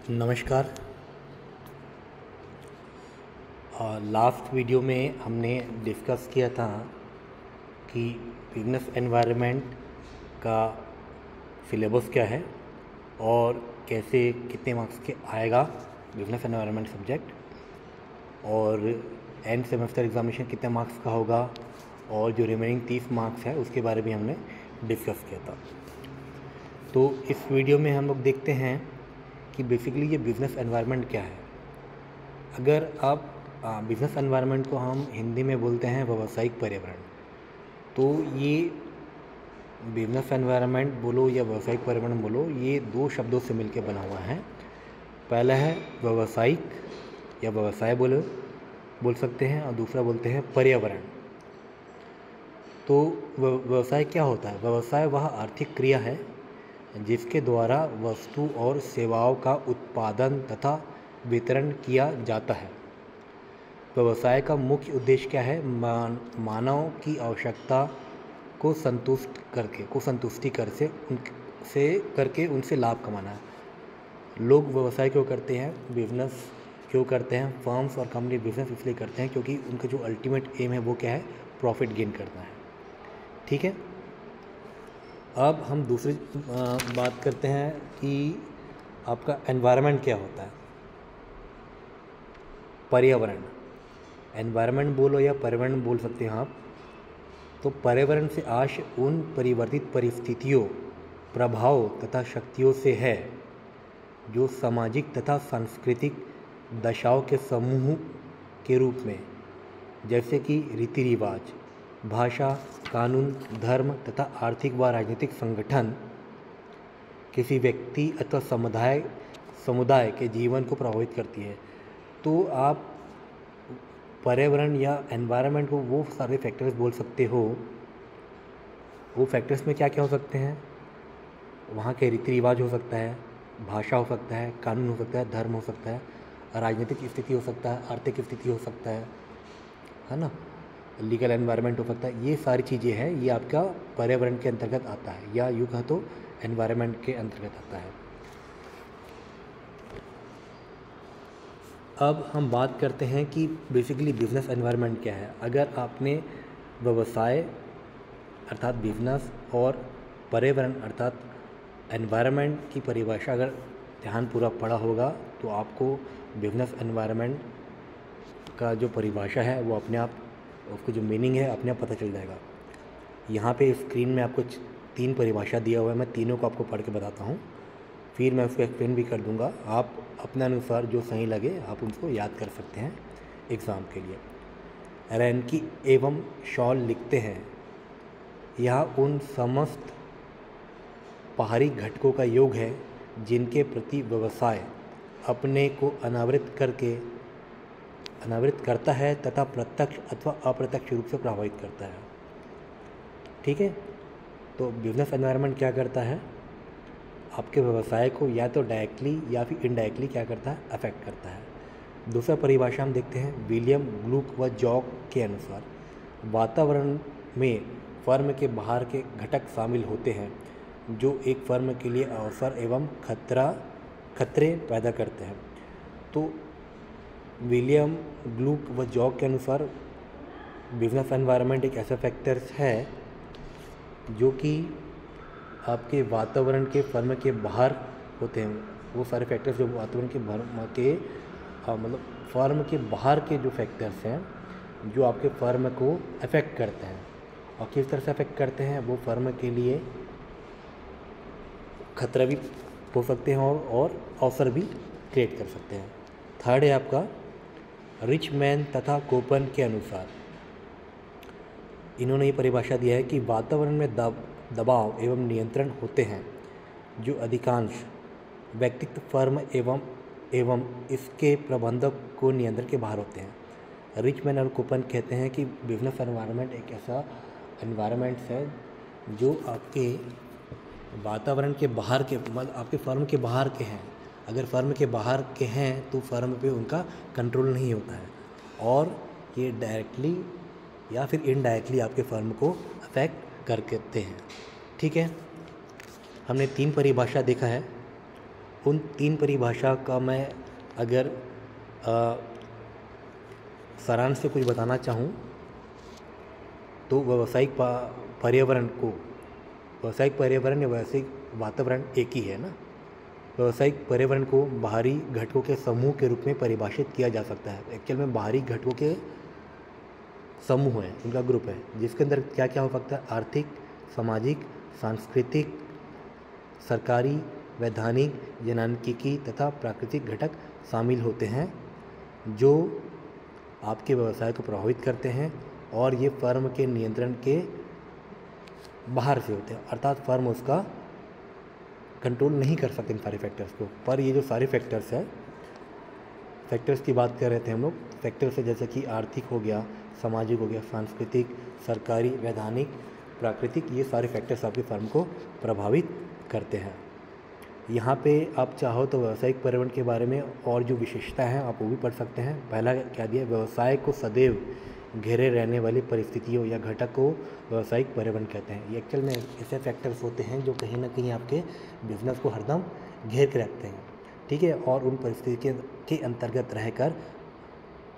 नमस्कार। Last video में हमने डिस्कस किया था कि बिजनेस एनवायरनमेंट का सिलेबस क्या है और कैसे कितने मार्क्स के आएगा बिजनेस एनवायरनमेंट सब्जेक्ट, और एंड सेमेस्टर एग्जामिनेशन कितने मार्क्स का होगा, और जो रिमेनिंग 30 मार्क्स है उसके बारे में हमने डिस्कस किया था। तो इस वीडियो में हम लोग देखते हैं कि बेसिकली ये बिज़नेस एनवायरनमेंट क्या है। अगर आप बिज़नेस एनवायरनमेंट को हम हिंदी में बोलते हैं व्यावसायिक पर्यावरण, तो ये बिज़नेस एनवायरनमेंट बोलो या व्यावसायिक पर्यावरण बोलो, ये दो शब्दों से मिलकर बना हुआ है। पहला है व्यावसायिक या व्यवसाय बोल सकते हैं, और दूसरा बोलते हैं पर्यावरण। तो व्यवसाय क्या होता है? व्यवसाय वह आर्थिक क्रिया है जिसके द्वारा वस्तु और सेवाओं का उत्पादन तथा वितरण किया जाता है। व्यवसाय का मुख्य उद्देश्य क्या है? मानव की आवश्यकता को संतुष्टि करके उनसे लाभ कमाना है। लोग व्यवसाय क्यों करते हैं, बिजनेस क्यों करते हैं? फर्म्स और कंपनी बिजनेस इसलिए करते हैं क्योंकि उनका जो अल्टीमेट एम है वो क्या है? प्रॉफिट गेन करना है। ठीक है। अब हम दूसरी बात करते हैं कि आपका एनवायरनमेंट क्या होता है। पर्यावरण, एनवायरनमेंट बोलो या पर्यावरण बोल सकते हैं आप। तो पर्यावरण से आशय उन परिवर्तित परिस्थितियों, प्रभाव तथा शक्तियों से है जो सामाजिक तथा सांस्कृतिक दशाओं के समूह के रूप में, जैसे कि रीति रिवाज, भाषा, कानून, धर्म तथा आर्थिक व राजनीतिक संगठन किसी व्यक्ति अथवा समुदाय के जीवन को प्रभावित करती है। तो आप पर्यावरण या एनवायरनमेंट को वो सारे फैक्टर्स बोल सकते हो। वो फैक्टर्स में क्या क्या हो सकते हैं? वहाँ के रीति रिवाज हो सकता है, भाषा हो सकता है, कानून हो सकता है, धर्म हो सकता है, राजनीतिक स्थिति हो सकता है, आर्थिक स्थिति हो सकता है ना, लीगल एनवायरनमेंट हो सकता है। ये सारी चीज़ें हैं, ये आपका पर्यावरण के अंतर्गत आता है, या यूँ कहा तो एनवायरनमेंट के अंतर्गत आता है। अब हम बात करते हैं कि बेसिकली बिजनेस एनवायरनमेंट क्या है। अगर आपने व्यवसाय अर्थात बिजनेस और पर्यावरण अर्थात एनवायरनमेंट की परिभाषा अगर ध्यानपूर्वक पढ़ा होगा तो आपको बिजनेस एनवायरनमेंट का जो परिभाषा है वो अपने आप, उसको जो मीनिंग है अपने आप पता चल जाएगा। यहाँ पे स्क्रीन में आपको 3 परिभाषा दिया हुआ है, मैं तीनों को आपको पढ़ के बताता हूँ, फिर मैं उसको एक्सप्लेन भी कर दूँगा। आप अपने अनुसार जो सही लगे आप उनको याद कर सकते हैं एग्ज़ाम के लिए। रैनकी एवं शॉल लिखते हैं, यह उन समस्त बाहरी घटकों का योग है जिनके प्रति व्यवसाय अपने को अनावृत करता है तथा प्रत्यक्ष अथवा अप्रत्यक्ष रूप से प्रभावित करता है। ठीक है। तो बिजनेस एनवायरनमेंट क्या करता है? आपके व्यवसाय को या तो डायरेक्टली या फिर इनडायरेक्टली क्या करता है? अफेक्ट करता है। दूसरा परिभाषा हम देखते हैं विलियम ग्लूक व जॉक के अनुसार, वातावरण में फर्म के बाहर के घटक शामिल होते हैं जो एक फर्म के लिए अवसर एवं खतरे पैदा करते हैं। तो विलियम ग्लूक व जॉक के अनुसार बिजनेस एनवायरनमेंट एक ऐसा फैक्टर्स है जो कि आपके वातावरण के फर्म के बाहर होते हैं। वो सारे फैक्टर्स जो वातावरण के मतलब फर्म के बाहर के जो फैक्टर्स हैं जो आपके फर्म को अफेक्ट करते हैं, और किस तरह से अफेक्ट करते हैं, वो फर्म के लिए खतरा भी हो सकते हैं और अवसर भी क्रिएट कर सकते हैं। थर्ड है आपका रिचमैन तथा कोपन के अनुसार, इन्होंने ये परिभाषा दिया है कि वातावरण में दबाव एवं नियंत्रण होते हैं जो अधिकांश व्यक्तिगत फर्म एवं इसके प्रबंधक को नियंत्रण के बाहर होते हैं। रिचमैन और कोपन कहते हैं कि बिजनेस एनवायरनमेंट एक ऐसा एनवायरनमेंट है जो आपके वातावरण के बाहर के, मतलब आपके फर्म के बाहर के हैं। अगर फर्म के बाहर के हैं तो फर्म पे उनका कंट्रोल नहीं होता है, और ये डायरेक्टली या फिर इनडायरेक्टली आपके फर्म को अफेक्ट करते हैं। ठीक है। हमने 3 परिभाषा देखा है, उन 3 परिभाषा का मैं अगर सारांश से कुछ बताना चाहूँ तो व्यावसायिक पर्यावरण को, व्यावसायिक पर्यावरण या व्यावसायिक वातावरण एक ही है ना। व्यावसायिक पर्यावरण को बाहरी घटकों के समूह के रूप में परिभाषित किया जा सकता है। एक्चुअल में बाहरी घटकों के समूह हैं, उनका ग्रुप है, जिसके अंदर क्या क्या हो सकता है, आर्थिक, सामाजिक, सांस्कृतिक, सरकारी, वैधानिक, जनसांख्यिकी तथा प्राकृतिक घटक शामिल होते हैं जो आपके व्यवसाय को प्रभावित करते हैं और ये फर्म के नियंत्रण के बाहर से होते हैं, अर्थात फर्म उसका कंट्रोल नहीं कर सकते इन सारे फैक्टर्स को। पर ये जो सारे फैक्टर्स है, फैक्टर्स की बात कर रहे थे हम लोग, फैक्टर्स है जैसे कि आर्थिक हो गया, सामाजिक हो गया, सांस्कृतिक, सरकारी, वैधानिक, प्राकृतिक, ये सारे फैक्टर्स आपकी फर्म को प्रभावित करते हैं। यहाँ पे आप चाहो तो व्यावसायिक पर्यावरण के बारे में और जो विशेषता हैं आप वो भी पढ़ सकते हैं। पहला क्या दिया, व्यवसाय को सदैव घेरे रहने वाली परिस्थितियों या घटक को व्यावसायिक पर्यावरण कहते हैं। ये एक्चुअल में ऐसे फैक्टर्स होते हैं जो कहीं ना कहीं आपके बिजनेस को हरदम घेर के रखते हैं, ठीक है, और उन परिस्थितियों के अंतर्गत रहकर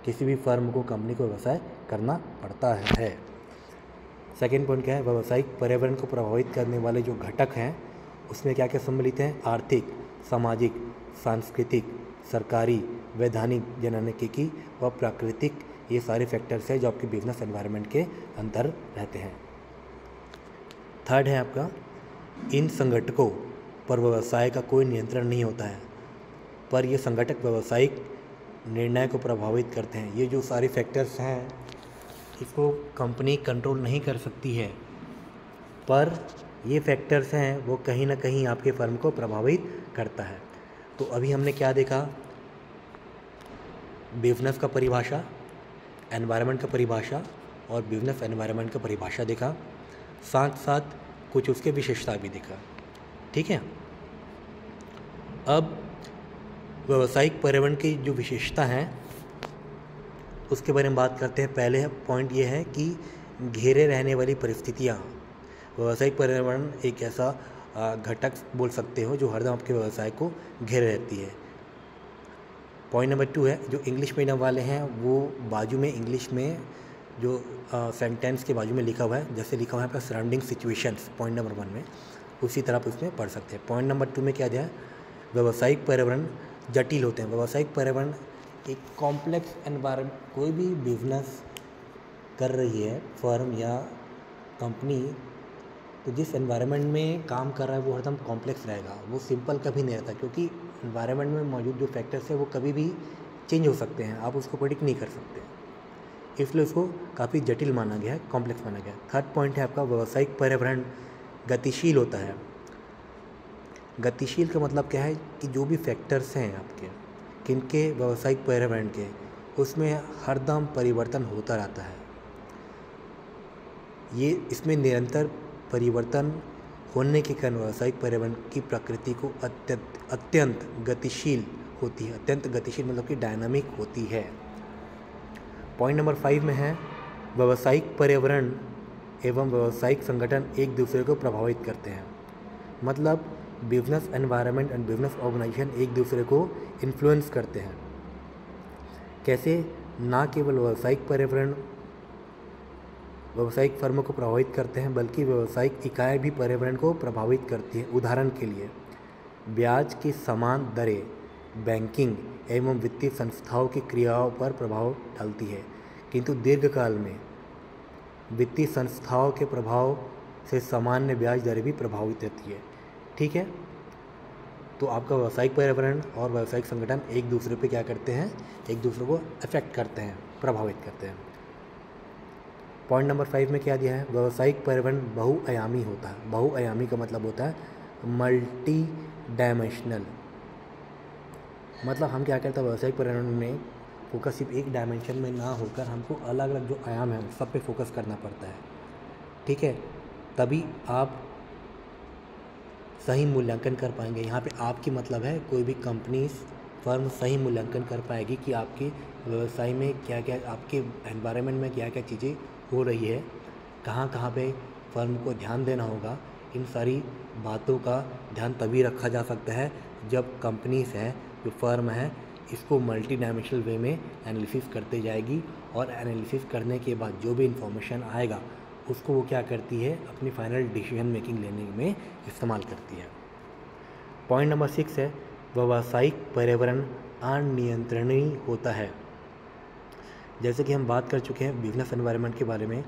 किसी भी फर्म को, कंपनी को व्यवसाय करना पड़ता है। सेकेंड पॉइंट क्या है, व्यावसायिक पर्यावरण को प्रभावित करने वाले जो घटक हैं उसमें क्या क्या सम्मिलित हैं, आर्थिक, सामाजिक, सांस्कृतिक, सरकारी, वैधानिक, जनसांख्यिकी व प्राकृतिक, ये सारे फैक्टर्स हैं जो आपके बिजनेस एनवायरनमेंट के अंदर रहते हैं। थर्ड है आपका, इन संगठकों पर व्यवसाय का कोई नियंत्रण नहीं होता है, पर ये संगठक व्यावसायिक निर्णय को प्रभावित करते हैं। ये जो सारे फैक्टर्स हैं इसको कंपनी कंट्रोल नहीं कर सकती है, पर ये फैक्टर्स हैं वो कहीं ना कहीं आपके फर्म को प्रभावित करता है। तो अभी हमने क्या देखा, बिजनेस का परिभाषा, एनवायरनमेंट का परिभाषा और बिजनेस एनवायरनमेंट का परिभाषा देखा, साथ साथ कुछ उसके विशेषता भी देखा, ठीक है। अब व्यावसायिक पर्यावरण की जो विशेषता हैं उसके बारे में बात करते हैं। पहले पॉइंट ये है कि घेरे रहने वाली परिस्थितियाँ। व्यावसायिक पर्यावरण एक ऐसा घटक बोल सकते हो जो हरदम आपके व्यवसाय को घेरे रहती है। पॉइंट नंबर 2 है, जो इंग्लिश मीडियम वाले हैं वो बाजू में इंग्लिश में जो सेंटेंस के बाजू में लिखा हुआ है, जैसे लिखा हुआ है आपका सराउंडिंग सिचुएशंस पॉइंट नंबर 1 में, उसी तरह आप उसमें पढ़ सकते हैं। पॉइंट नंबर 2 में क्या दिया है, व्यावसायिक पर्यावरण जटिल होते हैं। व्यावसायिक पर्यावरण एक कॉम्प्लेक्स एनवायरनमेंट, कोई भी बिजनेस कर रही है फर्म या कंपनी, तो जिस एनवायरनमेंट में काम कर रहा है वो हरदम कॉम्प्लेक्स रहेगा, वो सिंपल कभी नहीं रहता, क्योंकि एनवायरनमेंट में मौजूद जो फैक्टर्स है वो कभी भी चेंज हो सकते हैं, आप उसको प्रेडिक्ट नहीं कर सकते, इसलिए उसको काफ़ी जटिल माना गया है, कॉम्प्लेक्स माना गया है। थर्ड पॉइंट है आपका, व्यावसायिक पर्यावरण गतिशील होता है। गतिशील का मतलब क्या है कि जो भी फैक्टर्स हैं आपके, किनके, व्यावसायिक पर्यावरण के, उसमें हरदम परिवर्तन होता रहता है। ये इसमें निरंतर परिवर्तन होने के कारण व्यावसायिक पर्यावरण की प्रकृति को अत्यंत गतिशील होती है। अत्यंत गतिशील मतलब कि डायनामिक होती है। पॉइंट नंबर 5 में है, व्यावसायिक पर्यावरण एवं व्यावसायिक संगठन एक दूसरे को प्रभावित करते हैं। मतलब business environment and business organisation एक दूसरे को इन्फ्लुएंस करते हैं। कैसे, ना केवल व्यावसायिक पर्यावरण व्यावसायिक फर्मों को प्रभावित करते हैं, बल्कि व्यावसायिक इकाएँ भी पर्यावरण को प्रभावित करती हैं। उदाहरण के लिए, ब्याज की समान दरें बैंकिंग एवं वित्तीय संस्थाओं की क्रियाओं पर प्रभाव डालती है, किंतु दीर्घकाल में वित्तीय संस्थाओं के प्रभाव से सामान्य ब्याज दरें भी प्रभावित रहती है, ठीक है। तो आपका व्यावसायिक पर्यावरण और व्यावसायिक संगठन एक दूसरे पे क्या करते हैं, एक दूसरे को अफेक्ट करते हैं, प्रभावित करते हैं। पॉइंट नंबर 5 में क्या दिया है, व्यावसायिक पर्यावरण बहुआयामी होता है। बहुआयामी का मतलब होता है मल्टी डायमेंशनल। मतलब हम क्या करते हैं, व्यावसायिक पर्यावरण में फोकस सिर्फ एक डायमेंशन में ना होकर हमको अलग अलग जो आयाम है सब पे फोकस करना पड़ता है, ठीक है, तभी आप सही मूल्यांकन कर पाएंगे। यहाँ पे आपकी मतलब है कोई भी कंपनी फर्म सही मूल्यांकन कर पाएगी कि आपके व्यवसाय में क्या क्या, आपके एनवायरनमेंट में क्या क्या चीज़ें हो रही है, कहाँ कहाँ पे फर्म को ध्यान देना होगा। इन सारी बातों का ध्यान तभी रखा जा सकता है जब कंपनीज हैं, जो फर्म है, इसको मल्टी डायमेंशनल वे में एनालिसिस करते जाएगी और एनालिसिस करने के बाद जो भी इंफॉर्मेशन आएगा उसको वो क्या करती है, अपनी फाइनल डिसीजन मेकिंग लेने में इस्तेमाल करती है। पॉइंट नंबर 6 है, व्यावसायिक पर्यावरण अनियंत्रणीय होता है। जैसे कि हम बात कर चुके हैं बिजनेस एनवायरनमेंट के बारे में,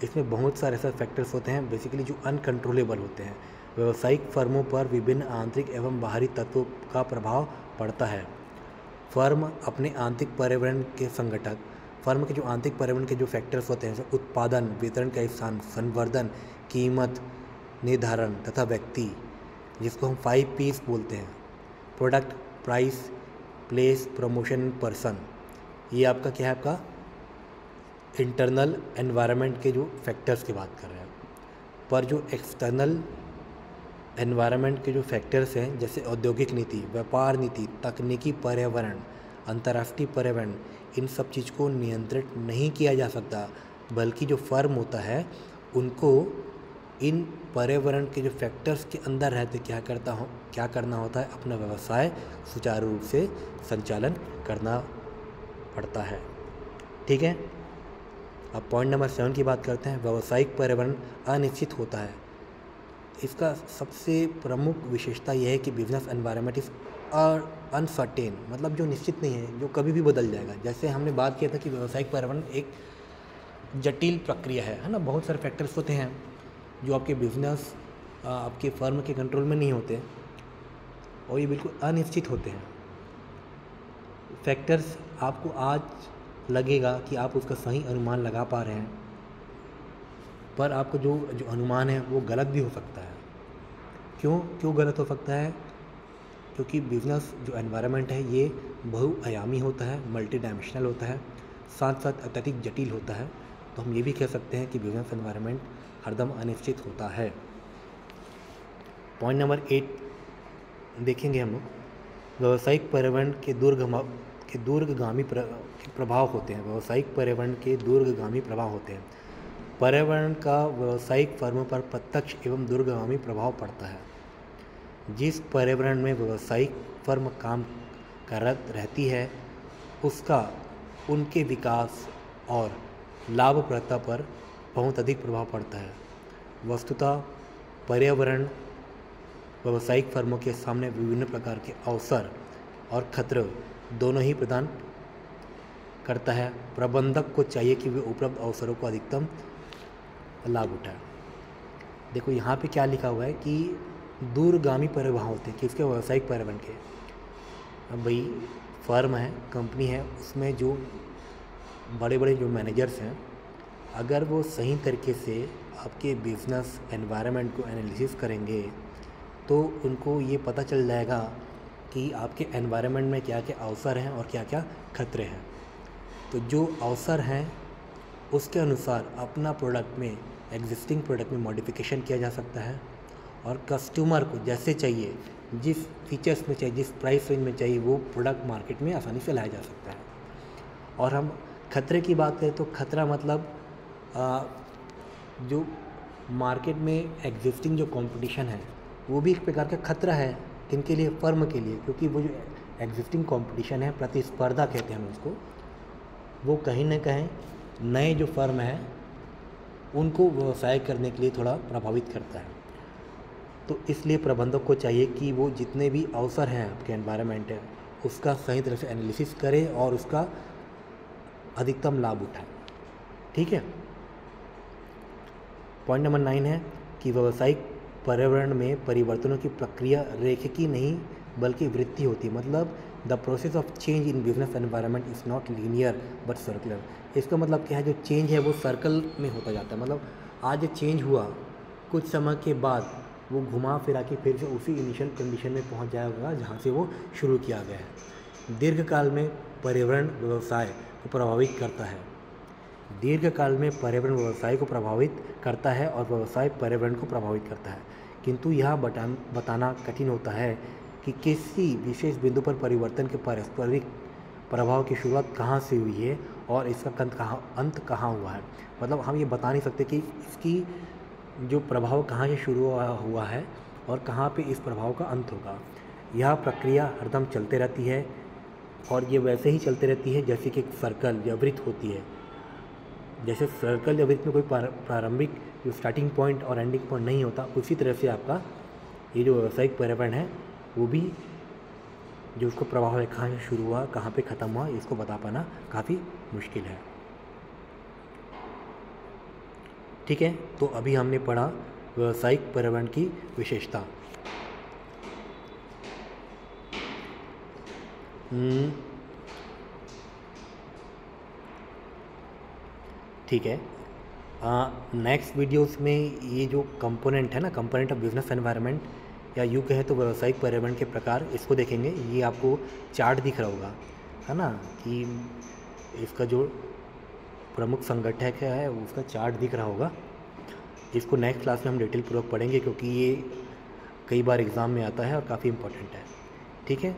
इसमें बहुत सारे ऐसे फैक्टर्स होते हैं बेसिकली जो अनकंट्रोलेबल होते हैं। व्यावसायिक फर्मों पर विभिन्न आंतरिक एवं बाहरी तत्वों का प्रभाव पड़ता है। फर्म अपने आंतरिक पर्यावरण के संगठक, फर्म के जो आंतरिक पर्यावरण के जो फैक्टर्स होते हैं जैसे उत्पादन, वितरण का स्थान, संवर्धन, कीमत निर्धारण तथा व्यक्ति, जिसको हम 5 P's बोलते हैं, product, price, place, promotion, person. ये आपका क्या है, आपका इंटरनल एनवायरनमेंट के जो फैक्टर्स की बात कर रहे हैं। पर जो एक्सटर्नल एनवायरनमेंट के जो फैक्टर्स हैं जैसे औद्योगिक नीति, व्यापार नीति, तकनीकी पर्यावरण, अंतर्राष्ट्रीय पर्यावरण, इन सब चीज़ को नियंत्रित नहीं किया जा सकता, बल्कि जो फर्म होता है उनको इन पर्यावरण के जो फैक्टर्स के अंदर रहते क्या करना होता है, अपना व्यवसाय सुचारू रूप से संचालन करना पड़ता है। ठीक है, अब पॉइंट नंबर 7 की बात करते हैं। व्यावसायिक पर्यावरण अनिश्चित होता है। इसका सबसे प्रमुख विशेषता यह है कि बिजनेस एनवायरनमेंट इज अनसर्टेन, मतलब जो निश्चित नहीं है, जो कभी भी बदल जाएगा। जैसे हमने बात किया था कि व्यावसायिक पर्यावरण एक जटिल प्रक्रिया है ना, बहुत सारे फैक्टर्स होते हैं जो आपके बिजनेस, आपके फर्म के कंट्रोल में नहीं होते और ये बिल्कुल अनिश्चित होते हैं। फैक्टर्स आपको आज लगेगा कि आप उसका सही अनुमान लगा पा रहे हैं, पर आपको जो अनुमान है वो गलत भी हो सकता है। क्यों गलत हो सकता है? क्योंकि बिजनेस जो एनवायरनमेंट है ये बहुआयामी होता है, मल्टी डायमेंशनल होता है, साथ साथ अत्यधिक जटिल होता है। तो हम ये भी कह सकते हैं कि बिजनेस एनवायरनमेंट हरदम अनिश्चित होता है। पॉइंट नंबर 8 देखेंगे हम लोग। व्यावसायिक पर्यावरण के दूरगामी प्रभाव होते हैं। व्यावसायिक पर्यावरण के दूरगामी प्रभाव होते हैं। पर्यावरण का व्यावसायिक फर्मों पर प्रत्यक्ष एवं दूरगामी प्रभाव पड़ता है। जिस पर्यावरण में व्यावसायिक फर्म काम करत रहती है उसका उनके विकास और लाभप्रदता पर बहुत अधिक प्रभाव पड़ता है। वस्तुतः पर्यावरण व्यावसायिक फर्मों के सामने विभिन्न प्रकार के अवसर और खतरे दोनों ही प्रदान करता है। प्रबंधक को चाहिए कि वे उपलब्ध अवसरों को अधिकतम लाभ उठाए। देखो यहाँ पे क्या लिखा हुआ है कि दूरगामी प्रभाव होते हैं किसके, व्यावसायिक पर्यावरण के। अब भाई फर्म है, कंपनी है, उसमें जो बड़े बड़े जो मैनेजर्स हैं, अगर वो सही तरीके से आपके बिजनेस एनवायरनमेंट को एनालिसिस करेंगे तो उनको ये पता चल जाएगा कि आपके एनवायरनमेंट में क्या क्या अवसर हैं और क्या क्या खतरे हैं। तो जो अवसर हैं उसके अनुसार अपना प्रोडक्ट में, एग्जिस्टिंग प्रोडक्ट में मॉडिफिकेशन किया जा सकता है और कस्टमर को जैसे चाहिए, जिस फीचर्स में चाहिए, जिस प्राइस रेंज में चाहिए, वो प्रोडक्ट मार्केट में आसानी से लाया जा सकता है। और हम खतरे की बात करें तो खतरा मतलब जो मार्केट में एग्जिस्टिंग जो कंपटीशन है वो भी एक प्रकार का खतरा है। किनके लिए? फर्म के लिए, क्योंकि वो जो एग्जिस्टिंग कंपटीशन है, प्रतिस्पर्धा कहते हैं हम उसको, वो कहीं ना कहीं नए जो फर्म है उनको व्यवसाय करने के लिए थोड़ा प्रभावित करता है। तो इसलिए प्रबंधक को चाहिए कि वो जितने भी अवसर हैं आपके एनवायरनमेंट है उसका सही तरह से एनालिसिस करे और उसका अधिकतम लाभ उठाए। ठीक है। पॉइंट नंबर 9 है कि व्यावसायिक पर्यावरण में परिवर्तनों की प्रक्रिया रेखीय नहीं बल्कि वृत्ति होती है। मतलब the process of change in business environment is not linear but circular. इसका मतलब क्या है, जो चेंज है वो सर्कल में होता जाता है। मतलब आज चेंज हुआ, कुछ समय के बाद वो घुमा फिरा के फिर से उसी इनिशियल कंडीशन में पहुंच जाएगा जहां से वो शुरू किया गया है। दीर्घकाल में पर्यावरण व्यवसाय को प्रभावित करता है। दीर्घकाल में पर्यावरण व्यवसाय को प्रभावित करता है और व्यवसाय पर्यावरण को प्रभावित करता है, किंतु यह बताना कठिन होता है कि किसी विशेष बिंदु पर परिवर्तन के पारस्परिक प्रभाव की शुरुआत कहाँ से हुई है और इसका अंत कहाँ हुआ है। मतलब हम ये बता नहीं सकते कि इसकी जो प्रभाव कहाँ से शुरू हुआ है और कहाँ पे इस प्रभाव का अंत होगा। यह प्रक्रिया हरदम चलते रहती है और ये वैसे ही चलती रहती है जैसे कि एक सर्कल या वृत्त होती है। जैसे सर्कल या वृत्त में कोई प्रारंभिक जो स्टार्टिंग पॉइंट और एंडिंग पॉइंट नहीं होता, उसी तरह से आपका ये जो व्यावसायिक पर्यावरण है वो भी जो उसको प्रभाव है कहाँ से शुरू हुआ कहाँ पे ख़त्म हुआ, इसको बता पाना काफ़ी मुश्किल है। ठीक है, तो अभी हमने पढ़ा व्यावसायिक पर्यावरण की विशेषता। ठीक है, नेक्स्ट वीडियोस में ये जो कंपोनेंट है ना, कंपोनेंट ऑफ बिजनेस एनवायरनमेंट, या यूँ कहे तो व्यावसायिक पर्यावरण के प्रकार, इसको देखेंगे। ये आपको चार्ट दिख रहा होगा, है ना, कि इसका जो प्रमुख संगठक है उसका चार्ट दिख रहा होगा, जिसको नेक्स्ट क्लास में हम डिटेल पूर्वक पढ़ेंगे, क्योंकि ये कई बार एग्ज़ाम में आता है और काफ़ी इम्पोर्टेंट है। ठीक है,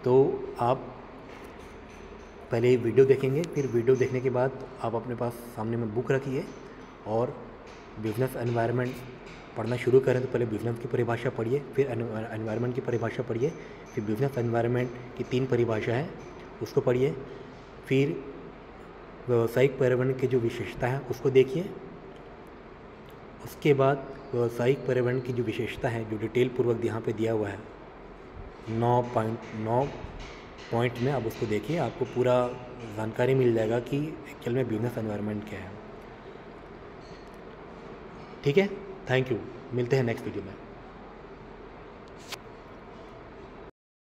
तो आप पहले वीडियो देखेंगे, फिर वीडियो देखने के बाद आप अपने पास सामने में बुक रखिए और बिजनेस एनवायरनमेंट पढ़ना शुरू करें। तो पहले बिजनेस की परिभाषा पढ़िए, फिर एनवायरनमेंट की परिभाषा पढ़िए, फिर बिजनेस एनवायरनमेंट की 3 परिभाषा है उसको पढ़िए, फिर व्यावसायिक पर्यावरण की जो विशेषता है उसको देखिए। उसके बाद व्यावसायिक पर्यावरण की जो विशेषता है, जो डिटेल पूर्वक यहाँ पे दिया हुआ है 9 पॉइंट में, आप उसको देखिए, आपको पूरा जानकारी मिल जाएगा कि एक्चुअल में बिजनेस एनवायरनमेंट क्या है। ठीक है, थैंक यू, मिलते हैं नेक्स्ट वीडियो में।